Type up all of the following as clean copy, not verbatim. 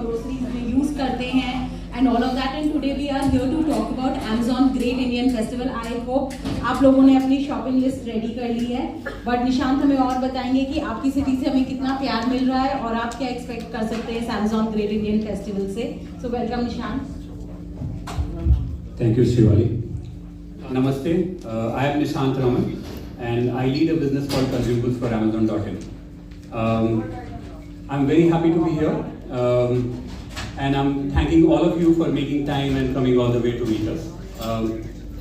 groceries में use करते हैं and all of that, and today we are here to talk about Amazon Great Indian Festival. I hope आप लोगों ने अपनी शॉपिंग लिस्ट रेडी कर ली है, बट निशांत हमें और बताएंगे कि आपकी सिटी से हमें कितना प्यार मिल रहा है और आप क्या एक्सपेक्ट कर सकते हैं Amazon Great Indian Festival से. So welcome Nishant. Thank you Shivali. Namaste, I am Nishant Raman and I lead a business called Consumables for Amazon.in. I'm very happy to be here and I'm thanking all of you for making time and coming all the way to meet us.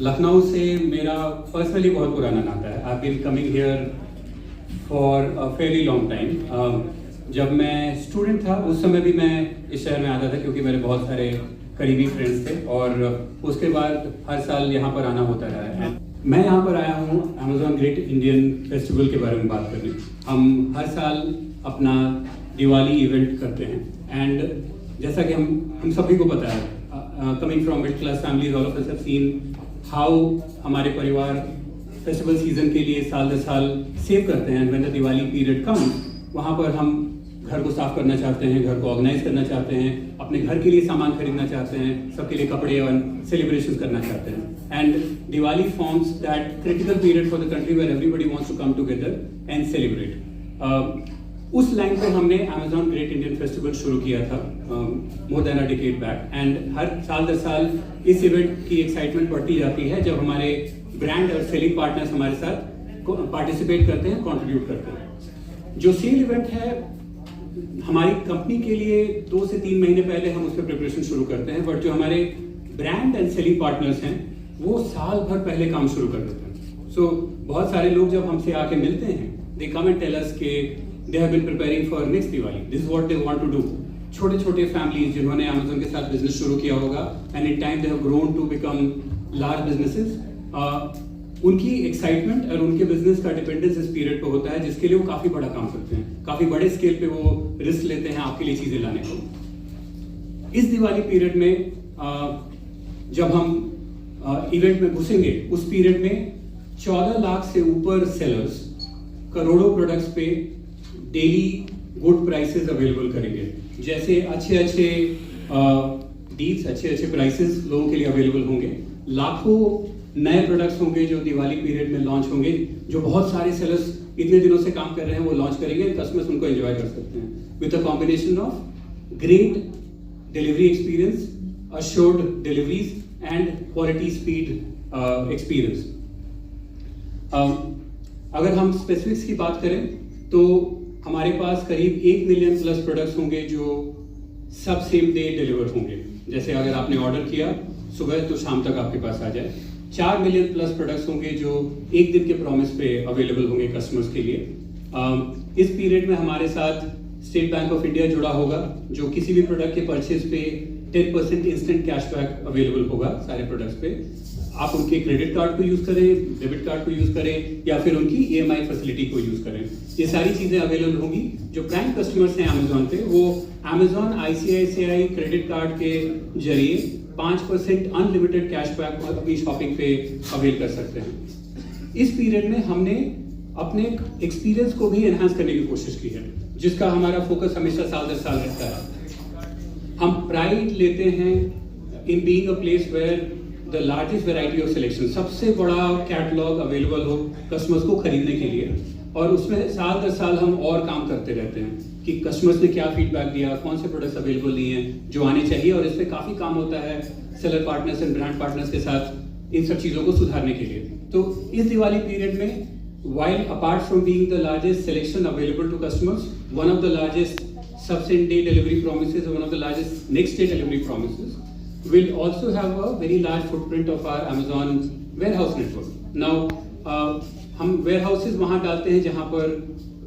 Lucknow से मेरा personally बहुत पुराना नाता है. I've been coming here for a fairly long time. जब मैं student था उस समय भी मैं इस शहर में आता था क्योंकि मेरे बहुत सारे करीबी फ्रेंड्स थे और उसके बाद हर साल यहाँ पर आना होता रहा है. मैं यहाँ पर आया हूँ Amazon Great Indian Festival के बारे में बात करने. हम हर साल अपना दिवाली इवेंट करते हैं एंड जैसा कि हम सभी को पता है, coming from middle class families, all of us have seen how हमारे परिवार फेस्टिवल सीजन के लिए साल दर साल सेव करते हैं. When the Diwali period comes, वहाँ पर हम घर को साफ करना चाहते हैं, घर को ऑर्गेनाइज करना चाहते हैं, अपने घर के लिए सामान खरीदना चाहते हैं, सबके लिए कपड़े और सेलिब्रेशन करना चाहते हैं. And Diwali forms that critical period for the country where everybody wants to come together and celebrate. उस लाइन पे हमने Amazon Great Indian Festival शुरू किया था more than a decade back and हर साल दर साल इस इवेंट की एक्साइटमेंट बढ़ती जाती है जब हमारे ब्रांड और सेलिंग पार्टनर्स हमारे साथ पार्टिसिपेट करते हैं, कंट्रीब्यूट करते हैं. जो सेल इवेंट है हमारी कंपनी के लिए 2 से 3 महीने पहले हम उस पर प्रिपरेशन शुरू करते हैं, बट जो हमारे ब्रांड एंड सेलिंग पार्टनर्स हैं वो साल भर पहले काम शुरू कर देते हैं. सो बहुत सारे लोग जब हमसे आके मिलते हैं, दे कम एंड टेल अस के they have been preparing for next Diwali. This is what they want to do. छोटे-छोटे families जिन्होंने Amazon के साथ बिजनेस शुरू किया होगा and in time they have grown to become large businesses. उनकी excitement और उनके बिजनेस का डिपेंडेंस इस पीरियड पे होता है जिसके लिए वो काफी बड़ा काम करते हैं, काफी बड़े स्केल पे वो रिस्क लेते हैं आपके लिए चीजें लाने को. इस दिवाली पीरियड में जब हम इवेंट में घुसेंगे उस पीरियड में 14 लाख से ऊपर सेलर्स करोड़ों प्रोडक्ट्स पे डेली गुड प्राइसेस अवेलेबल करेंगे. जैसे अच्छे डील्स, अच्छे प्राइसेस लोगों के लिए अवेलेबल होंगे. लाखों नए प्रोडक्ट्स होंगे जो दिवाली पीरियड में लॉन्च होंगे, जो बहुत सारे सेलर्स इतने दिनों से काम कर रहे हैं वो लॉन्च करेंगे. कस्टमर्स उनको एंजॉय कर सकते हैं with a combination of great delivery experience, assured deliveries and quality speed experience. अगर हम स्पेसिफिक्स की बात करें तो हमारे पास करीब 1 मिलियन प्लस प्रोडक्ट्स होंगे जो सब सेम डे डिलीवर होंगे. जैसे अगर आपने ऑर्डर किया सुबह तो शाम तक आपके पास आ जाए. 4 मिलियन प्लस प्रोडक्ट्स होंगे जो एक दिन के प्रॉमिस पे अवेलेबल होंगे कस्टमर्स के लिए. इस पीरियड में हमारे साथ स्टेट बैंक ऑफ इंडिया जुड़ा होगा जो किसी भी प्रोडक्ट के परचेज पे 10% इंस्टेंट कैशबैक अवेलेबल होगा सारे प्रोडक्ट्स पे. आप उनके क्रेडिट कार्ड को यूज करें, डेबिट कार्ड को यूज करें या फिर उनकी EMI फैसिलिटी को यूज करें, ये सारी चीजें अवेलेबल होंगी. जो प्राइम कस्टमर्स हैं Amazon पे वो Amazon ICICI क्रेडिट कार्ड के जरिए 5% अनलिमिटेड कैशबैक अपनी शॉपिंग पे अवेल कर सकते हैं. इस पीरियड में हमने अपने एक्सपीरियंस को भी एनहांस करने की कोशिश की है जिसका हमारा फोकस हमेशा साल दर साल रहता है. हम प्राइड लेते हैं in being a place where the largest variety of selection, सबसे बड़ा कैटलॉग अवेलेबल हो कस्टमर्स को खरीदने के लिए. और उसमें साल दर साल हम और काम करते रहते हैं कि कस्टमर्स ने क्या फीडबैक दिया, कौन से प्रोडक्ट्स अवेलेबल नहीं है जो आने चाहिए. और इस पर काफ़ी काम होता है seller partners and brand partners के साथ इन सब चीज़ों को सुधारने के लिए. तो इस दिवाली पीरियड में while apart from being the largest selection available to customers, one of the largest same day delivery promises, one of the largest next day delivery promises, will also have a very large footprint of our Amazon warehouse network. Now, हम warehouses वहाँ डालते हैं जहाँ पर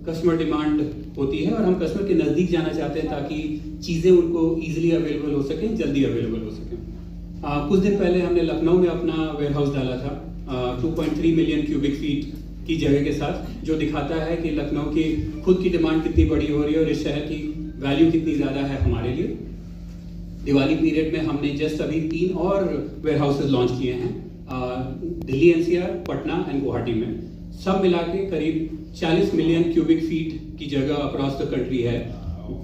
customer demand होती है और हम कस्टमर के नज़दीक जाना चाहते हैं ताकि चीज़ें उनको ईजिली अवेलेबल हो सकें, जल्दी अवेलेबल हो सकें. कुछ दिन पहले हमने लखनऊ में अपना वेयरहाउस डाला था 2.3 मिलियन क्यूबिक फीट की जगह के साथ, जो दिखाता है कि लखनऊ की खुद की डिमांड कितनी बड़ी हो रही है और इस शहर की वैल्यू कितनी ज़्यादा है हमारे लिए. दिवाली पीरियड में हमने जस्ट अभी 3 और वेयरहाउसेज लॉन्च किए हैं दिल्ली, NCR, पटना एंड गुवाहाटी में. सब मिला के करीब 40 मिलियन क्यूबिक फीट की जगह अक्रॉस द कंट्री है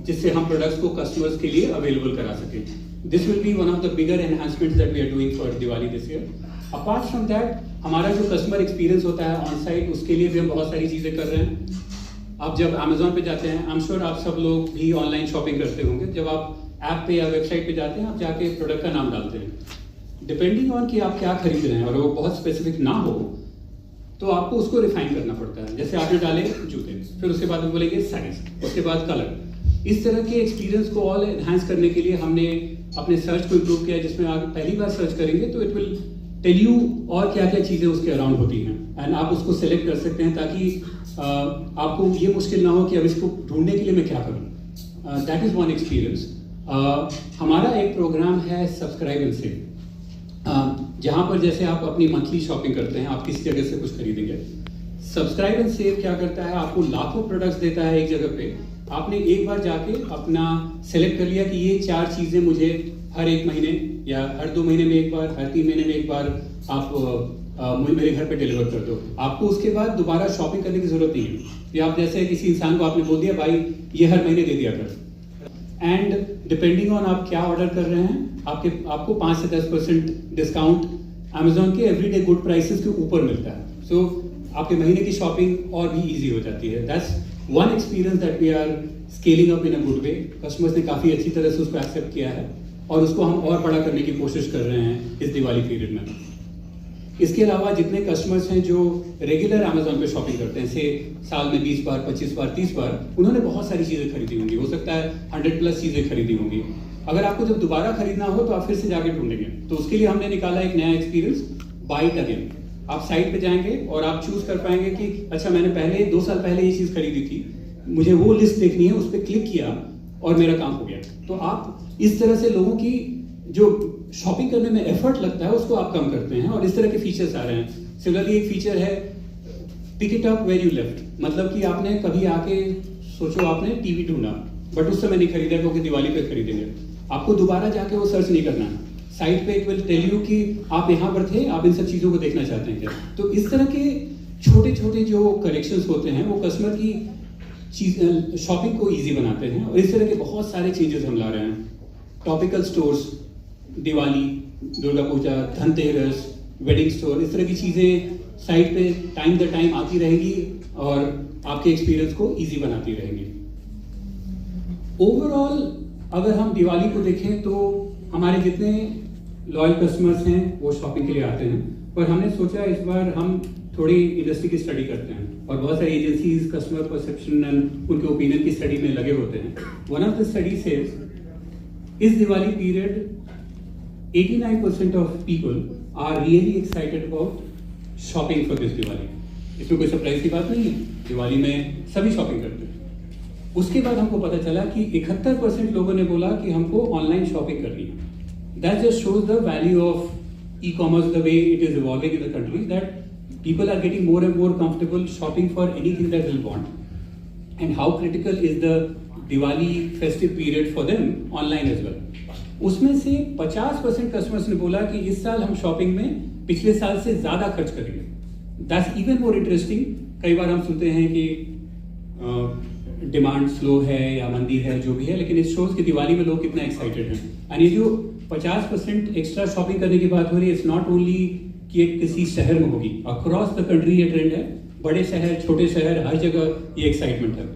जिससे हम प्रोडक्ट्स को कस्टमर्स के लिए अवेलेबल करा सकें. This will be one of the bigger enhancements that we are doing for Diwali this year. Apart from that, हमारा जो कस्टमर एक्सपीरियंस होता है ऑन साइट, उसके लिए भी हम बहुत सारी चीज़ें कर रहे हैं. आप जब अमेजोन पे जाते हैं, आई एम श्योर आप सब लोग भी ऑनलाइन शॉपिंग करते होंगे. जब आप ऐप पे या वेबसाइट पे जाते हैं, आप जाके प्रोडक्ट का नाम डालते हैं. डिपेंडिंग ऑन कि आप क्या खरीद रहे हैं और वो बहुत स्पेसिफिक ना हो, तो आपको उसको रिफाइन करना पड़ता है. जैसे आपने डाले जूते, फिर उसके बाद बोलेंगे साइज, उसके बाद कलर. इस तरह के एक्सपीरियंस को ऑल एनहांस करने के लिए हमने अपने सर्च को इम्प्रूव किया, जिसमें आप पहली बार सर्च करेंगे तो इट विल टेल यू और क्या क्या चीज़ें उसके अराउंड होती हैं, एंड आप उसको सेलेक्ट कर सकते हैं ताकि आपको ये मुश्किल ना हो कि अब इसको ढूंढने के लिए मैं क्या करूँ. That is one experience. हमारा एक प्रोग्राम है सब्सक्राइब एंड सेव, जहाँ पर जैसे आप अपनी मंथली शॉपिंग करते हैं, आप किसी जगह से कुछ खरीदेंगे. सब्सक्राइब एंड सेव क्या करता है, आपको लाखों प्रोडक्ट्स देता है एक जगह पे. आपने एक बार जाके अपना सेलेक्ट कर लिया कि ये 4 चीज़ें मुझे हर 1 महीने या हर 2 महीने में एक बार, हर 3 महीने में एक बार आप मेरे घर पे डिलीवर कर दो. आपको उसके बाद दोबारा शॉपिंग करने की जरूरत नहीं है. या आप जैसे किसी इंसान को आपने बोल दिया भाई ये हर महीने दे दिया कर, एंड डिपेंडिंग ऑन आप क्या ऑर्डर कर रहे हैं, आपको 5 से 10% डिस्काउंट अमेजोन के एवरीडे गुड प्राइसेस के ऊपर मिलता है. सो आपके महीने की शॉपिंग और भी ईजी हो जाती है. That's one experience that we are scaling up in a good way. Customers ने काफ़ी अच्छी तरह से उसको एक्सेप्ट किया है और उसको हम और बड़ा करने की कोशिश कर रहे हैं इस दिवाली पीरियड में. इसके अलावा जितने कस्टमर्स हैं जो रेगुलर अमेजोन पे शॉपिंग करते हैं, से साल में 20 बार, 25 बार, 30 बार, उन्होंने बहुत सारी चीज़ें खरीदी होंगी. हो सकता है 100+ चीज़ें खरीदी होंगी. अगर आपको जब दोबारा खरीदना हो तो आप फिर से जाके ढूंढेंगे. तो उसके लिए हमने निकाला एक नया एक्सपीरियंस, बाय इट अगेन. आप साइट पे जाएंगे और आप चूज कर पाएंगे कि अच्छा मैंने पहले 2 साल पहले ये चीज़ खरीदी थी, मुझे वो लिस्ट देखनी है, उस पर क्लिक किया और मेरा काम हो गया. तो आप इस तरह से लोगों की जो शॉपिंग करने में एफर्ट लगता है उसको आप कम करते हैं, और इस तरह के फीचर्स आ रहे हैं. सिमिलरली एक फीचर है pick it up where you left. मतलब कि आपने कभी आके सोचो आपने टीवी ढूंढा, बट उस समय नहीं खरीदा क्योंकि दिवाली पे खरीदेंगे. आपको दोबारा जाके वो सर्च नहीं करना है. साइट पे इट विल टेल यू कि आप यहाँ पर थे, आप इन सब चीज़ों को देखना चाहते हैं क्या. तो इस तरह के छोटे छोटे जो करेक्शंस होते हैं वो कस्टमर की शॉपिंग को ईजी बनाते हैं. और इस तरह के बहुत सारे चेंजेस हम ला रहे हैं. Topical stores, Diwali, Durga Puja, Dhanteras, wedding store, इस तरह की चीज़ें साइट पे टाइम द टाइम आती रहेगी और आपके एक्सपीरियंस को इजी बनाती रहेंगी. ओवरऑल अगर हम दिवाली को देखें तो हमारे जितने लॉयल कस्टमर्स हैं वो शॉपिंग के लिए आते हैं, पर हमने सोचा इस बार हम थोड़ी इंडस्ट्री की स्टडी करते हैं और बहुत सारी एजेंसीज कस्टमर परसेप्शन एंड उनके ओपिनियन की स्टडी में लगे होते हैं. One of the study says इस Diwali period 89% of people are really excited about shopping for this Diwali. इसमें कोई सरप्राइज की बात नहीं है, दिवाली में सभी शॉपिंग करते हैं. उसके बाद हमको पता चला कि 71% लोगों ने बोला कि हमको ऑनलाइन शॉपिंग करनी है. That just shows the value of e-commerce, the way it is evolving in the country, that people are getting more and more comfortable shopping for anything that they want. And how critical is the Diwali festive period for them online as well. उसमें से 50% customers ने बोला कि इस साल हम shopping में पिछले साल से ज़्यादा खर्च करेंगे. That's even more interesting. कई बार हम सुनते हैं कि डिमांड स्लो है या मंदी है, जो भी है, लेकिन इस शोज की दिवाली में लोग कितना एक्साइटेड हैं. एंड ये जो 50% एक्स्ट्रा शॉपिंग करने की बात हो रही है, इट्स नॉट ओनली कि किसी शहर में होगी, अक्रॉस द कंट्री ये ट्रेंड है. बड़े शहर, छोटे शहर, हर जगह ये एक्साइटमेंट है.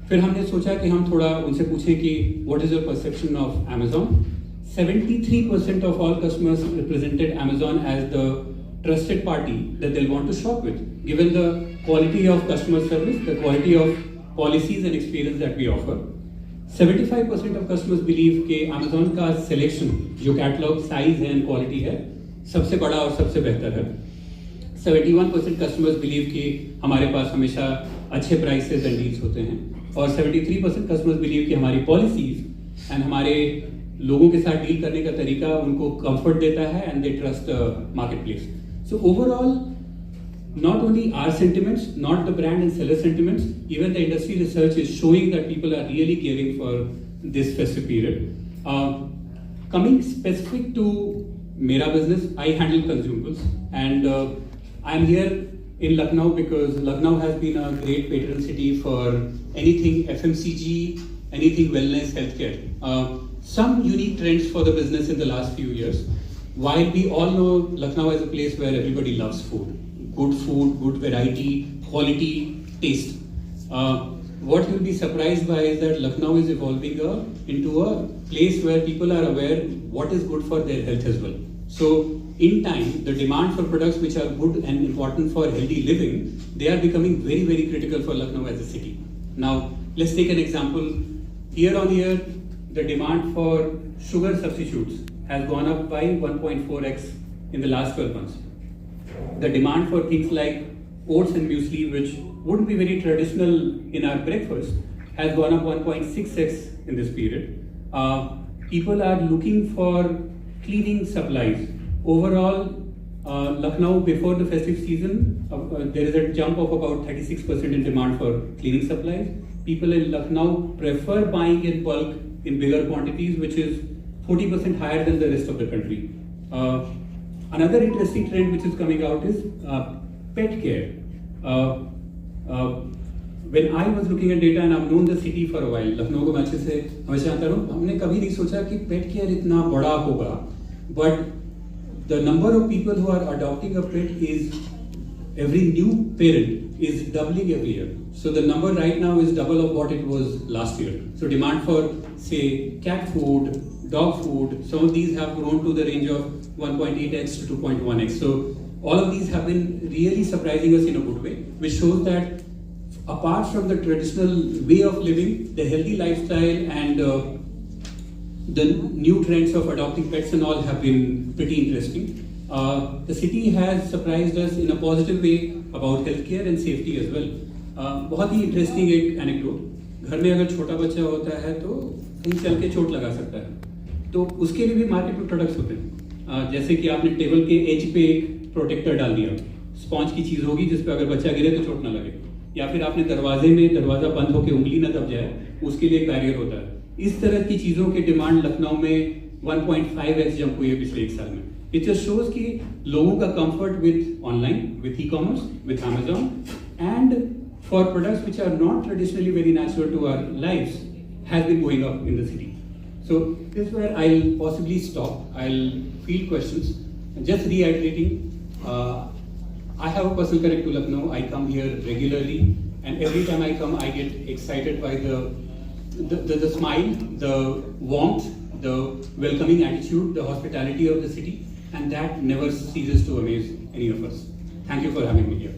फिर हमने सोचा कि हम थोड़ा उनसे पूछें कि what is your perception of Amazon. 73% of all customers represented Amazon as the trusted party that they want to shop with, given the quality of customer service, the quality of policies and experience that we offer. 75% of customers believe कि Amazon का selection, जो catalogue size है and quality है, सबसे बड़ा और सबसे बेहतर है. 71% कस्टमर्स बिलीव कि हमारे पास हमेशा अच्छे प्राइसेस एंड डील्स होते हैं. और 73% कस्टमर्स बिलीव कि हमारी पॉलिसीज एंड हमारे लोगों के साथ डील करने का तरीका उनको कंफर्ट देता है and they trust market place. So overall not only our sentiments, not the brand and seller sentiments, even the industry research is showing that people are really gearing for this festive period. Coming specific to Mera business, I handle consumables, and I'm here in Lucknow because Lucknow has been a great patron city for anything FMCG, anything wellness, healthcare. Some unique trends for the business in the last few years. While we all know Lucknow is a place where everybody loves food, good variety, quality, taste. What you'll be surprised by is that Lucknow is evolving into a place where people are aware what is good for their health as well. So in time, the demand for products which are good and important for healthy living, they are becoming very, very critical for Lucknow as a city. Now, let's take an example. Year on year, the demand for sugar substitutes has gone up by 1.4x in the last 12 months. The demand for things like oats and muesli, which wouldn't be very traditional in our breakfast, has gone up 1.6x in this period. People are looking for cleaning supplies. Overall, Lucknow before the festive season, there is a jump of about 36% in demand for cleaning supplies. People in Lucknow prefer buying in bulk in bigger quantities, which is 40% higher than the rest of the country. Another interesting trend which is coming out is pet care. When I was looking at data, and I've known the city for a while, Lucknow को मैं अच्छे से हमेशा जानता हूँ, हमने कभी नहीं सोचा कि pet care इतना बड़ा होगा, but the number of people who are adopting a pet is, every new parent is doubling every year. So the number right now is double of what it was last year. So demand for, say, cat food, dog food, some of these have grown to the range of 1.8x to 2.1x. So all of these have been really surprising us in a good way, which shows that apart from the traditional way of living, the healthy lifestyle and the new trends of adopting pets and all have been pretty interesting. The city has surprised us in a positive way about healthcare and safety as well. बहुत ही interesting एक anecdote, घर में अगर छोटा बच्चा होता है तो कहीं चल के चोट लगा सकता है, तो उसके लिए भी मार्केट में प्रोडक्ट्स होते हैं। जैसे कि आपने टेबल के एज पे एक प्रोटेक्टर डाल दिया, स्पॉन्ज की चीज़ होगी जिस पे अगर बच्चा गिरे तो चोट ना लगे, या फिर आपने दरवाजे में दरवाजा बंद होकर उंगली ना दब जाए, उसके लिए एक बैरियर होता है। इस तरह की चीज़ों के डिमांड लखनऊ में 1.5x जंप हुई है पिछले एक साल में। इट जस्ट शोज कि लोगों का comfort with online, with e commerce, with Amazon, and for products which are not traditionally very natural to our lives has been going up in the city. So this is where I'll possibly stop. I'll field questions. Just reiterating, I have a personal connect to Lucknow. I come here regularly, and every time I come, I get excited by the smile, the warmth, the welcoming attitude, the hospitality of the city, and that never ceases to amaze any of us. Thank you for having me here.